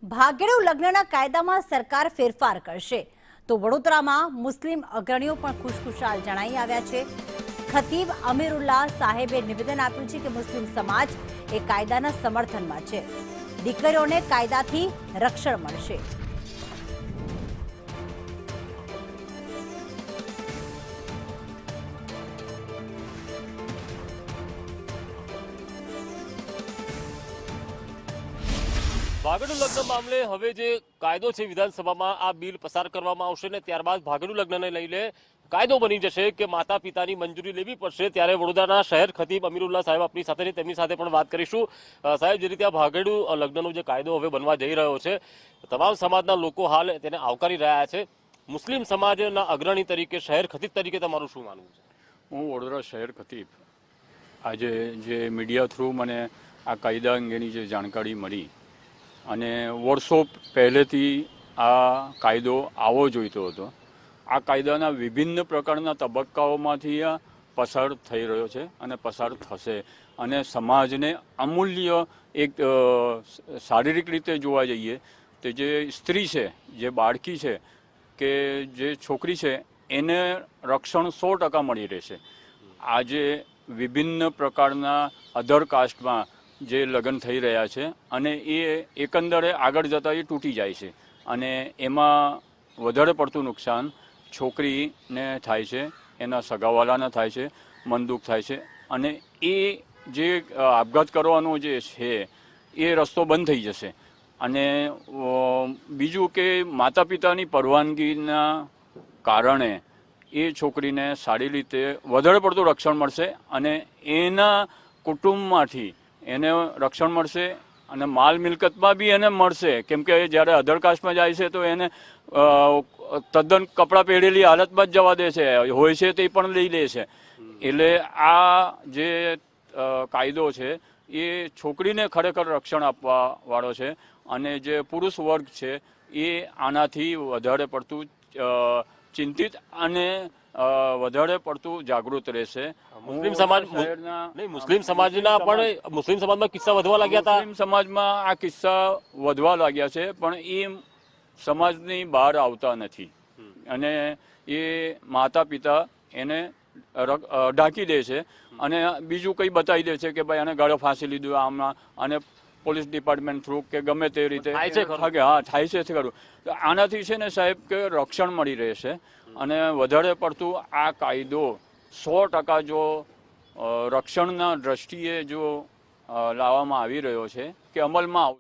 ભાગેડુ લગ્નના કાયદામાં સરકાર ફેરફાર કરશે તો વડોદરામાં મુસ્લિમ અગ્રણીઓ પણ ખુશખુશાલ જણાઈ આવ્યા છે। ખતીબ અમીરુલ્લાહ સાહેબે નિવેદન આપ્યું છે કે મુસ્લિમ સમાજ એ કાયદાના સમર્થનમાં છે। દીકરીઓને કાયદાથી રક્ષણ મળશે। ભાગેડુ લગ્ન મામલે હવે જે કાયદો છે વિધાનસભામાં આ બિલ પસાર કરવામાં આવશે ને ત્યારબાદ ભાગેડુ લગ્નને લઈને કાયદો બની જશે કે માતા પિતાની મંજૂરી લેવી પડશે। ત્યારે વડોદરાના શહેર ખતીબ અમીરુલ્લાહ સાહેબ આપણી સાથે છે, તેમની સાથે પણ વાત કરીશું। સાહેબ, જે રીતે આ ભાગેડુ લગ્નનો જે કાયદો હવે બનવા જઈ રહ્યો છે, તમામ સમાજના લોકો હાલ તેને આવકારી રહ્યા છે। મુસ્લિમ સમાજના અગ્રણી તરીકે, શહેર ખતીબ તરીકે તમારું શું માનવું છે? હું વડોદરા શહેર ખતીબ આજે જે મીડિયા થ્રુ મને આ કાયદા અંગેની જે જાણકારી મળી અને વર્ષો પહેલેથી આ કાયદો આવવો જોઈતો હતો। આ કાયદાના વિભિન્ન પ્રકારના તબક્કાઓમાંથી આ પસાર થઈ રહ્યો છે અને પસાર થશે અને સમાજને અમૂલ્ય એક શારીરિક રીતે જોવા જઈએ તો જે સ્ત્રી છે, જે બાળકી છે કે જે છોકરી છે એને રક્ષણ 100% મળી રહેશે। આજે વિભિન્ન પ્રકારના અધર કાસ્ટમાં જે લગ્ન થઈ રહ્યા છે અને એ એકંદરે આગળ જતાં એ તૂટી જાય છે અને એમાં વધારે પડતું નુકસાન છોકરીને થાય છે, એના સગાવાલાને થાય છે, મન દુઃખ થાય છે અને એ જે આપઘાત કરવાનો જે છે એ રસ્તો બંધ થઈ જશે। અને બીજું કે માતા પિતાની પરવાનગીના કારણે એ છોકરીને સારી રીતે વધારે પડતું રક્ષણ મળશે અને એના કુટુંબમાંથી એને રક્ષણ મળશે અને માલ મિલકતમાં બી એને મળશે, કેમ કે જ્યારે અધર કાસ્ટમાં જાય છે તો એને તદ્દન કપડાં પહેરેલી હાલતમાં જ જવા દે છે, હોય છે તે પણ લઈ લે છે। એટલે આ જે કાયદો છે એ છોકરીને ખરેખર રક્ષણ આપવા વાળો છે અને જે પુરુષ વર્ગ છે એ આનાથી વધારે પડતું ચિંતિત અને વધારે પડતું જાગૃત રહેશે। મુસ્લિમ સમાજમાં કિસ્સા વધવા લાગ્યા હતા। મુસ્લિમ સમાજમાં આ કિસ્સા વધવા લાગ્યા છે પણ એ સમાજની બહાર આવતા નથી અને એ માતા પિતા એને ઢાંકી દે છે અને બીજું કંઈ બતાવી દે છે કે ભાઈ આને ગાળો ફાંસી લીધું આમના અને પોલીસ ડિપાર્ટમેન્ટ થ્રુ કે ગમે તે રીતે થાય છે ખરું। તો આનાથી છે ને સાહેબ કે રક્ષણ મળી રહેશે અને વધારે પડતું આ કાયદો 100% જો રક્ષણના દ્રષ્ટિએ જો લાવવામાં આવી રહ્યો છે કે અમલમાં